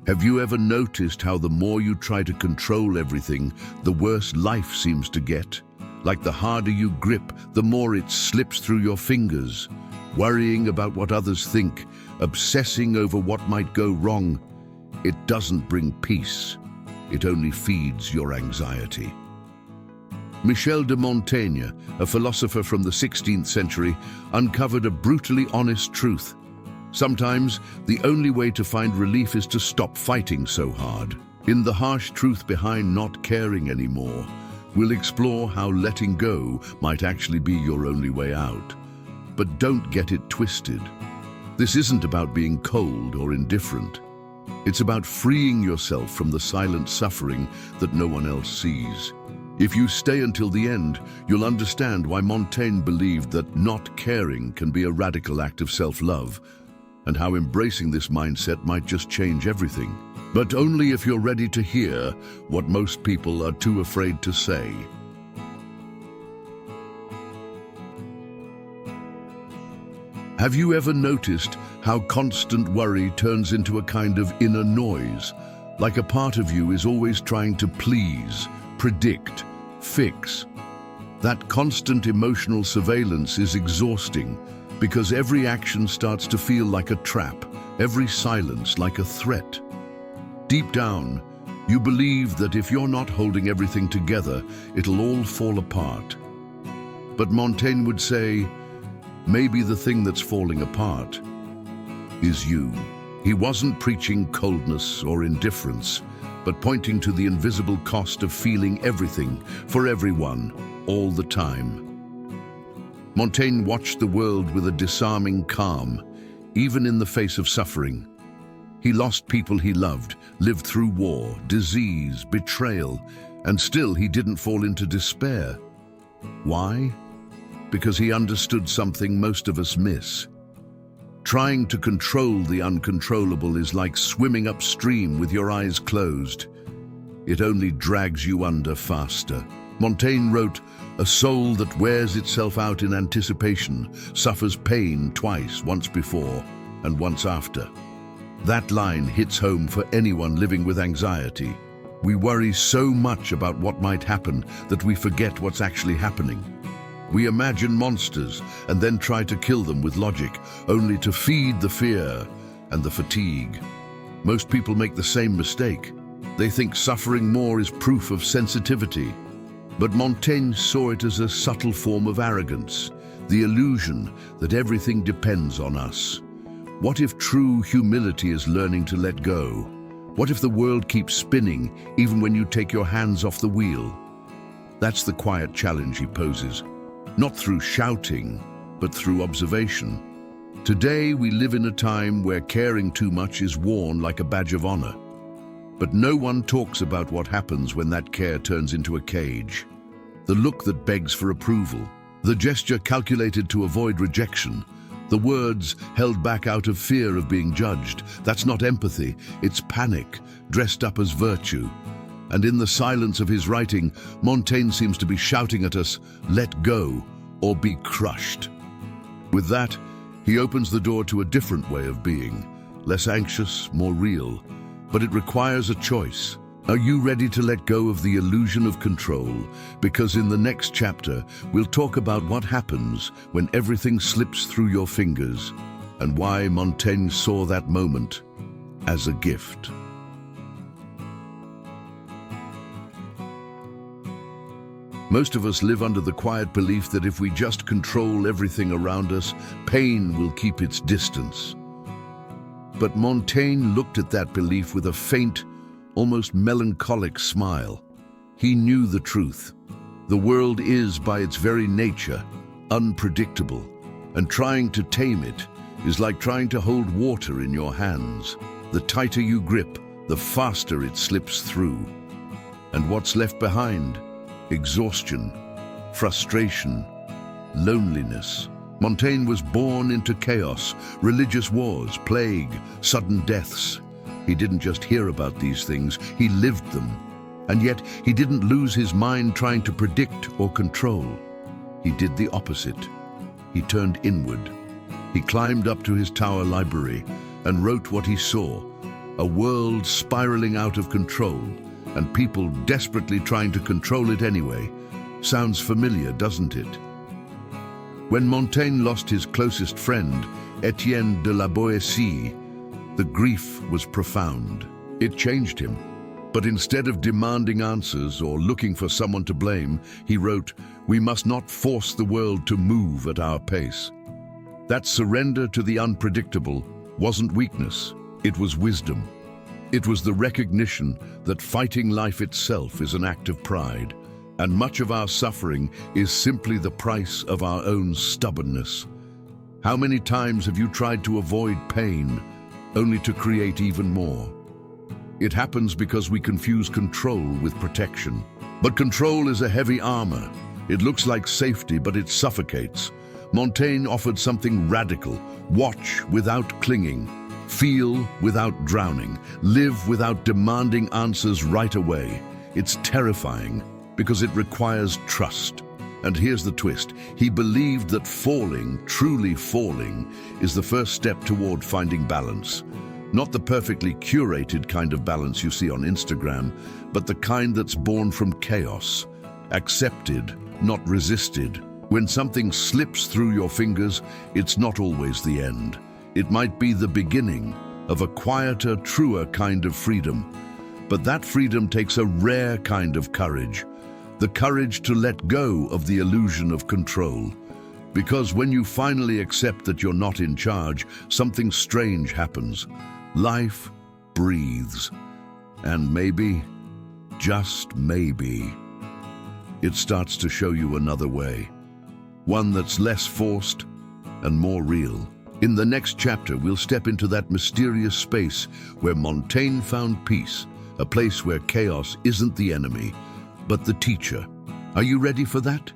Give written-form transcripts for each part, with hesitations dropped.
Have you ever noticed how the more you try to control everything, the worse life seems to get? Like the harder you grip, the more it slips through your fingers. Worrying about what others think, obsessing over what might go wrong, it doesn't bring peace. It only feeds your anxiety. Michel de Montaigne, a philosopher from the 16th century, uncovered a brutally honest truth. Sometimes, the only way to find relief is to stop fighting so hard. In The Harsh Truth Behind Not Caring Anymore, we'll explore how letting go might actually be your only way out. But don't get it twisted. This isn't about being cold or indifferent. It's about freeing yourself from the silent suffering that no one else sees. If you stay until the end, you'll understand why Montaigne believed that not caring can be a radical act of self-love, and how embracing this mindset might just change everything. But only if you're ready to hear what most people are too afraid to say. Have you ever noticed how constant worry turns into a kind of inner noise? Like a part of you is always trying to please, predict, fix. That constant emotional surveillance is exhausting because every action starts to feel like a trap, every silence like a threat. Deep down, you believe that if you're not holding everything together, it'll all fall apart. But Montaigne would say, maybe the thing that's falling apart is you. He wasn't preaching coldness or indifference, but pointing to the invisible cost of feeling everything for everyone all the time. Montaigne watched the world with a disarming calm, even in the face of suffering. He lost people he loved, lived through war, disease, betrayal, and still he didn't fall into despair. Why? Because he understood something most of us miss. Trying to control the uncontrollable is like swimming upstream with your eyes closed. It only drags you under faster. Montaigne wrote, "A soul that wears itself out in anticipation suffers pain twice, once before and once after." That line hits home for anyone living with anxiety. We worry so much about what might happen that we forget what's actually happening. We imagine monsters and then try to kill them with logic, only to feed the fear and the fatigue. Most people make the same mistake. They think suffering more is proof of sensitivity. But Montaigne saw it as a subtle form of arrogance, the illusion that everything depends on us. What if true humility is learning to let go? What if the world keeps spinning even when you take your hands off the wheel? That's the quiet challenge he poses. Not through shouting, but through observation. Today we live in a time where caring too much is worn like a badge of honor. But no one talks about what happens when that care turns into a cage. The look that begs for approval, the gesture calculated to avoid rejection, the words held back out of fear of being judged. That's not empathy, it's panic, dressed up as virtue. And in the silence of his writing, Montaigne seems to be shouting at us, let go or be crushed. With that, he opens the door to a different way of being, less anxious, more real. But it requires a choice. Are you ready to let go of the illusion of control? Because in the next chapter, we'll talk about what happens when everything slips through your fingers and why Montaigne saw that moment as a gift. Most of us live under the quiet belief that if we just control everything around us, pain will keep its distance. But Montaigne looked at that belief with a faint, almost melancholic smile. He knew the truth. The world is, by its very nature, unpredictable, and trying to tame it is like trying to hold water in your hands. The tighter you grip, the faster it slips through. And what's left behind? Exhaustion, frustration, loneliness. Montaigne was born into chaos, religious wars, plague, sudden deaths. He didn't just hear about these things, he lived them. And yet, he didn't lose his mind trying to predict or control. He did the opposite. He turned inward. He climbed up to his tower library and wrote what he saw, A world spiraling out of control, and people desperately trying to control it anyway. Sounds familiar, doesn't it? When Montaigne lost his closest friend, Etienne de la Boétie, the grief was profound. It changed him. But instead of demanding answers or looking for someone to blame, he wrote, "We must not force the world to move at our pace." That surrender to the unpredictable wasn't weakness, it was wisdom. It was the recognition that fighting life itself is an act of pride, and much of our suffering is simply the price of our own stubbornness. How many times have you tried to avoid pain, only to create even more? It happens because we confuse control with protection. But control is a heavy armor. It looks like safety, but it suffocates. Montaigne offered something radical: watch without clinging, feel without drowning, live without demanding answers right away. It's terrifying because it requires trust. And here's the twist: he believed that falling, truly falling, is the first step toward finding balance. Not the perfectly curated kind of balance you see on Instagram, but the kind that's born from chaos, accepted, not resisted. When something slips through your fingers, it's not always the end. It might be the beginning of a quieter, truer kind of freedom. But that freedom takes a rare kind of courage, the courage to let go of the illusion of control. Because when you finally accept that you're not in charge, something strange happens. Life breathes. And maybe, just maybe, it starts to show you another way. One that's less forced and more real. In the next chapter, we'll step into that mysterious space where Montaigne found peace, a place where chaos isn't the enemy, but the teacher. Are you ready for that?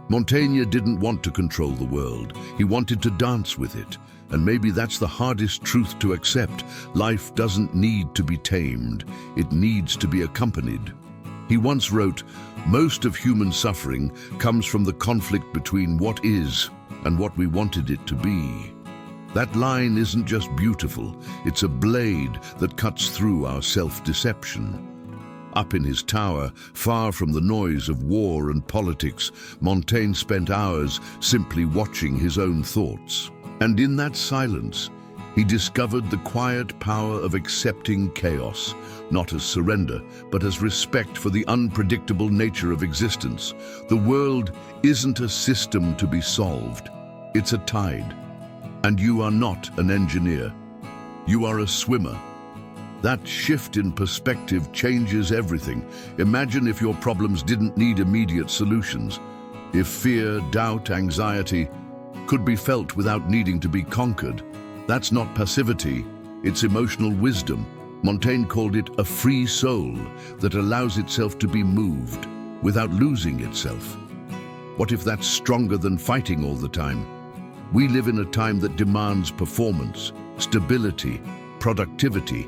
Montaigne didn't want to control the world. He wanted to dance with it. And maybe that's the hardest truth to accept. Life doesn't need to be tamed. It needs to be accompanied. He once wrote, "Most of human suffering comes from the conflict between what is and what we wanted it to be." That line isn't just beautiful, it's a blade that cuts through our self-deception. Up in his tower, far from the noise of war and politics, Montaigne spent hours simply watching his own thoughts. And in that silence, he discovered the quiet power of accepting chaos, not as surrender, but as respect for the unpredictable nature of existence. The world isn't a system to be solved, it's a tide. And you are not an engineer, you are a swimmer. That shift in perspective changes everything. Imagine if your problems didn't need immediate solutions. If fear, doubt, anxiety could be felt without needing to be conquered. That's not passivity, it's emotional wisdom. Montaigne called it a free soul that allows itself to be moved without losing itself. What if that's stronger than fighting all the time? We live in a time that demands performance, stability, productivity.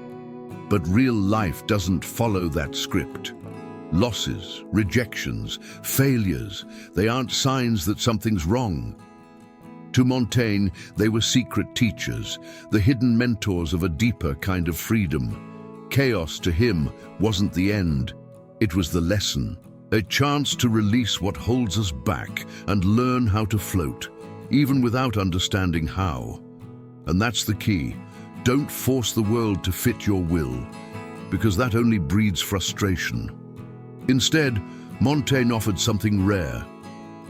But real life doesn't follow that script. Losses, rejections, failures, they aren't signs that something's wrong. To Montaigne, they were secret teachers, the hidden mentors of a deeper kind of freedom. Chaos to him wasn't the end, it was the lesson. A chance to release what holds us back and learn how to float, even without understanding how. And that's the key. Don't force the world to fit your will, because that only breeds frustration. Instead, Montaigne offered something rare,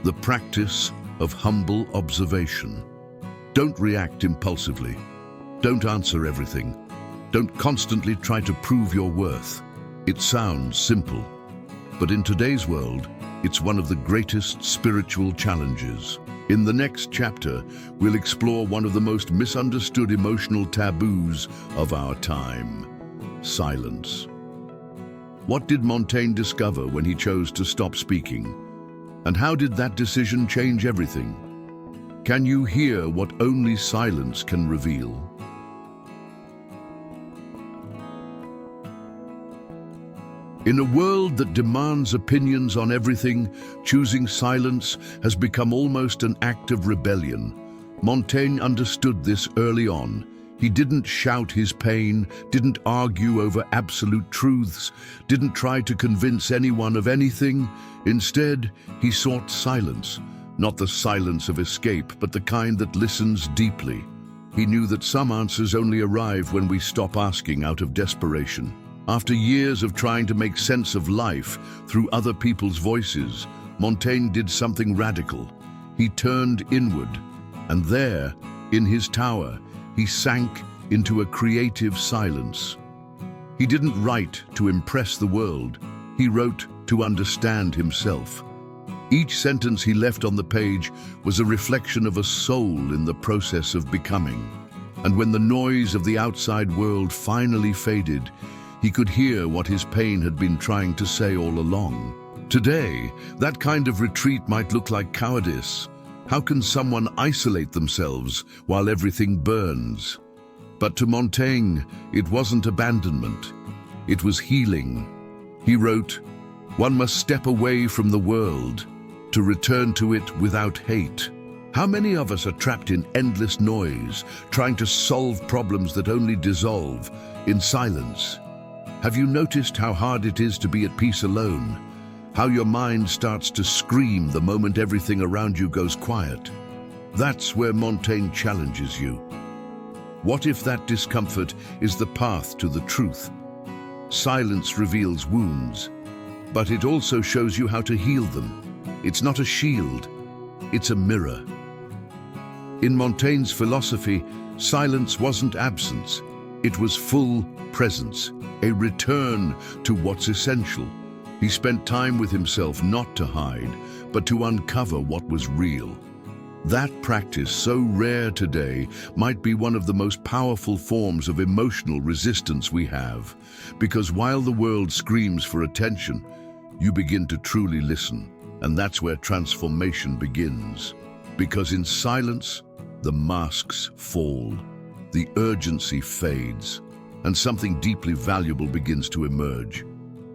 the practice of humble observation. Don't react impulsively. Don't answer everything. Don't constantly try to prove your worth. It sounds simple, but in today's world, it's one of the greatest spiritual challenges. In the next chapter, we'll explore one of the most misunderstood emotional taboos of our time: silence. What did Montaigne discover when he chose to stop speaking? And how did that decision change everything? Can you hear what only silence can reveal? In a world that demands opinions on everything, choosing silence has become almost an act of rebellion. Montaigne understood this early on. He didn't shout his pain, didn't argue over absolute truths, didn't try to convince anyone of anything. Instead, he sought silence, not the silence of escape, but the kind that listens deeply. He knew that some answers only arrive when we stop asking out of desperation. After years of trying to make sense of life through other people's voices, Montaigne did something radical. He turned inward, and there, in his tower, he sank into a creative silence. He didn't write to impress the world. He wrote to understand himself. Each sentence he left on the page was a reflection of a soul in the process of becoming. And when the noise of the outside world finally faded, he could hear what his pain had been trying to say all along. Today, that kind of retreat might look like cowardice. How can someone isolate themselves while everything burns? But to Montaigne, it wasn't abandonment. It was healing. He wrote, "One must step away from the world to return to it without hate." How many of us are trapped in endless noise, trying to solve problems that only dissolve in silence? Have you noticed how hard it is to be at peace alone? How your mind starts to scream the moment everything around you goes quiet? That's where Montaigne challenges you. What if that discomfort is the path to the truth? Silence reveals wounds, but it also shows you how to heal them. It's not a shield, it's a mirror. In Montaigne's philosophy, silence wasn't absence, it was full presence, a return to what's essential. He spent time with himself not to hide, but to uncover what was real. That practice, so rare today, might be one of the most powerful forms of emotional resistance we have, because while the world screams for attention, you begin to truly listen, and that's where transformation begins. Because in silence, the masks fall, the urgency fades, and something deeply valuable begins to emerge.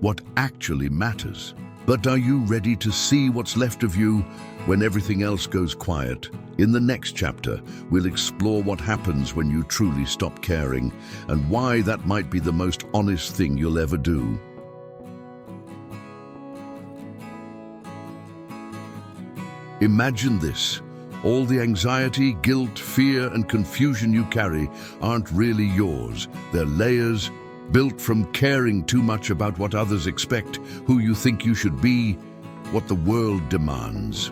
What actually matters. But are you ready to see what's left of you when everything else goes quiet? In the next chapter, we'll explore what happens when you truly stop caring and why that might be the most honest thing you'll ever do. Imagine this. All the anxiety, guilt, fear, and confusion you carry aren't really yours. They're layers built from caring too much about what others expect, who you think you should be, what the world demands.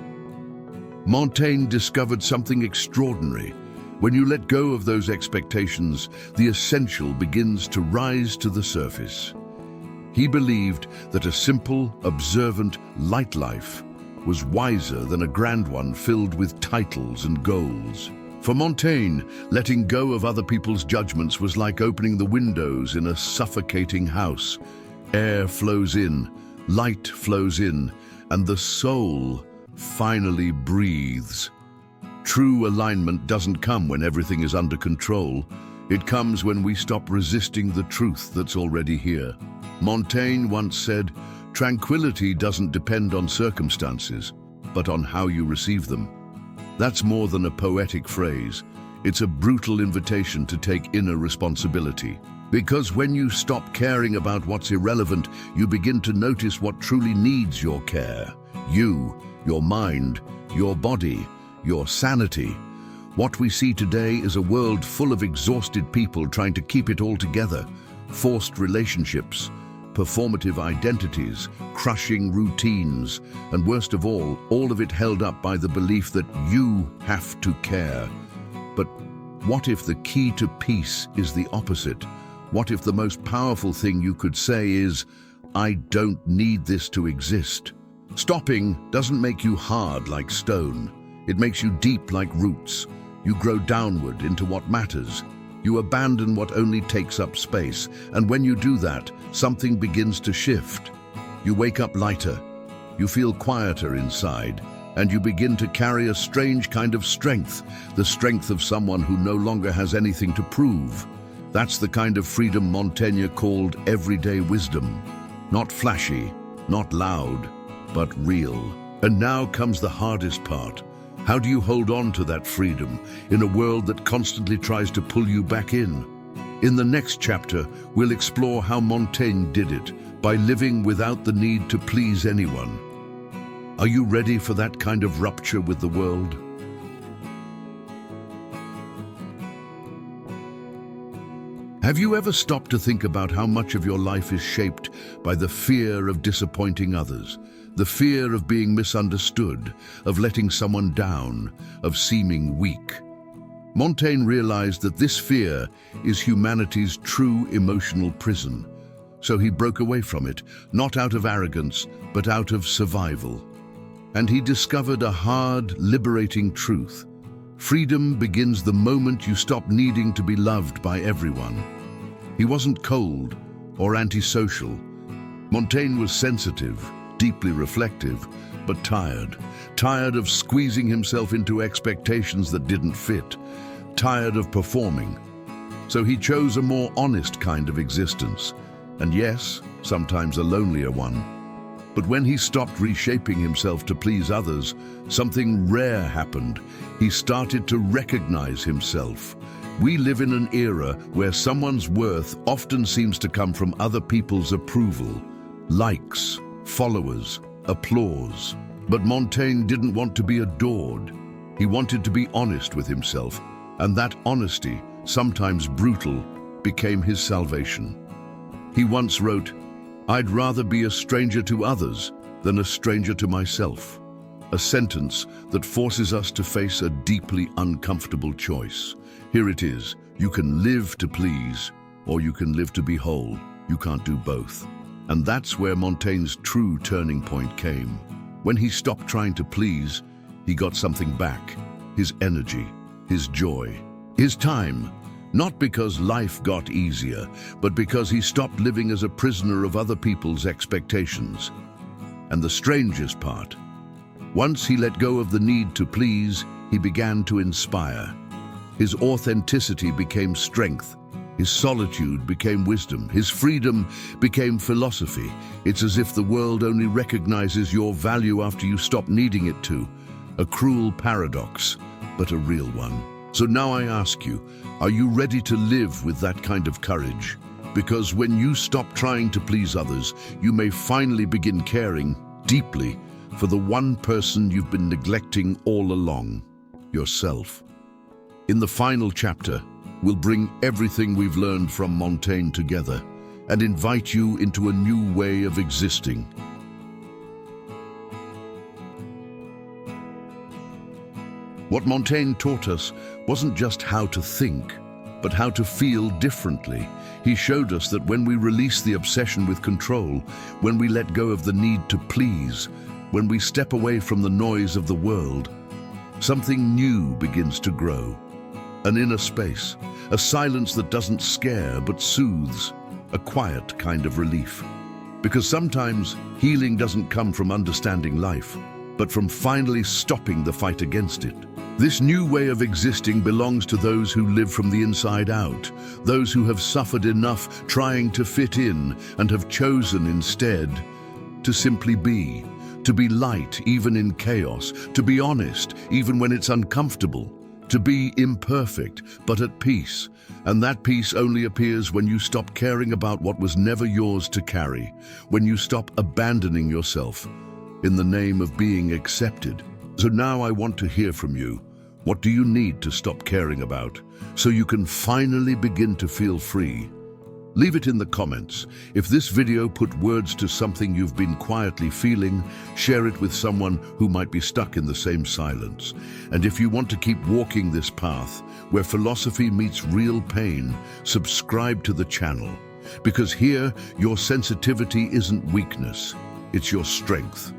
Montaigne discovered something extraordinary. When you let go of those expectations, the essential begins to rise to the surface. He believed that a simple, observant, light life was wiser than a grand one filled with titles and goals. For Montaigne, letting go of other people's judgments was like opening the windows in a suffocating house. Air flows in, light flows in, and the soul finally breathes. True alignment doesn't come when everything is under control. It comes when we stop resisting the truth that's already here. Montaigne once said, "Tranquility doesn't depend on circumstances, but on how you receive them." That's more than a poetic phrase. It's a brutal invitation to take inner responsibility. Because when you stop caring about what's irrelevant, you begin to notice what truly needs your care. You, your mind, your body, your sanity. What we see today is a world full of exhausted people trying to keep it all together. Forced relationships, performative identities, crushing routines, and worst of all of it held up by the belief that you have to care. But what if the key to peace is the opposite? What if the most powerful thing you could say is, "I don't need this to exist"? Stopping doesn't make you hard like stone. It makes you deep like roots. You grow downward into what matters. You abandon what only takes up space, and when you do that, something begins to shift. You wake up lighter, you feel quieter inside, and you begin to carry a strange kind of strength, the strength of someone who no longer has anything to prove. That's the kind of freedom Montaigne called everyday wisdom. Not flashy, not loud, but real. And now comes the hardest part. How do you hold on to that freedom in a world that constantly tries to pull you back in? In the next chapter, we'll explore how Montaigne did it by living without the need to please anyone. Are you ready for that kind of rupture with the world? Have you ever stopped to think about how much of your life is shaped by the fear of disappointing others, the fear of being misunderstood, of letting someone down, of seeming weak? Montaigne realized that this fear is humanity's true emotional prison. So he broke away from it, not out of arrogance, but out of survival. And he discovered a hard, liberating truth. Freedom begins the moment you stop needing to be loved by everyone. He wasn't cold or antisocial. Montaigne was sensitive, deeply reflective, but tired. Tired of squeezing himself into expectations that didn't fit. Tired of performing. So he chose a more honest kind of existence. And yes, sometimes a lonelier one. But when he stopped reshaping himself to please others, something rare happened. He started to recognize himself. We live in an era where someone's worth often seems to come from other people's approval, likes, followers, applause. But Montaigne didn't want to be adored. He wanted to be honest with himself, and that honesty, sometimes brutal, became his salvation. He once wrote, "I'd rather be a stranger to others than a stranger to myself." A sentence that forces us to face a deeply uncomfortable choice. Here it is: you can live to please, or you can live to be whole. You can't do both. And that's where Montaigne's true turning point came. When he stopped trying to please, he got something back: his energy, his joy, his time. Not because life got easier, but because he stopped living as a prisoner of other people's expectations. And the strangest part, once he let go of the need to please, he began to inspire. His authenticity became strength. His solitude became wisdom. His freedom became philosophy. It's as if the world only recognizes your value after you stop needing it to. A cruel paradox, but a real one. So now I ask you, are you ready to live with that kind of courage? Because when you stop trying to please others, you may finally begin caring deeply for the one person you've been neglecting all along: yourself. In the final chapter, we'll bring everything we've learned from Montaigne together and invite you into a new way of existing. What Montaigne taught us wasn't just how to think, but how to feel differently. He showed us that when we release the obsession with control, when we let go of the need to please, when we step away from the noise of the world, something new begins to grow. An inner space, a silence that doesn't scare but soothes, a quiet kind of relief. Because sometimes healing doesn't come from understanding life, but from finally stopping the fight against it. This new way of existing belongs to those who live from the inside out, those who have suffered enough trying to fit in and have chosen instead to simply be, to be light even in chaos, to be honest even when it's uncomfortable, to be imperfect but at peace. And that peace only appears when you stop caring about what was never yours to carry, when you stop abandoning yourself in the name of being accepted. So now I want to hear from you. What do you need to stop caring about so you can finally begin to feel free? Leave it in the comments. If this video put words to something you've been quietly feeling, share it with someone who might be stuck in the same silence. And if you want to keep walking this path, where philosophy meets real pain, subscribe to the channel. Because here, your sensitivity isn't weakness, it's your strength.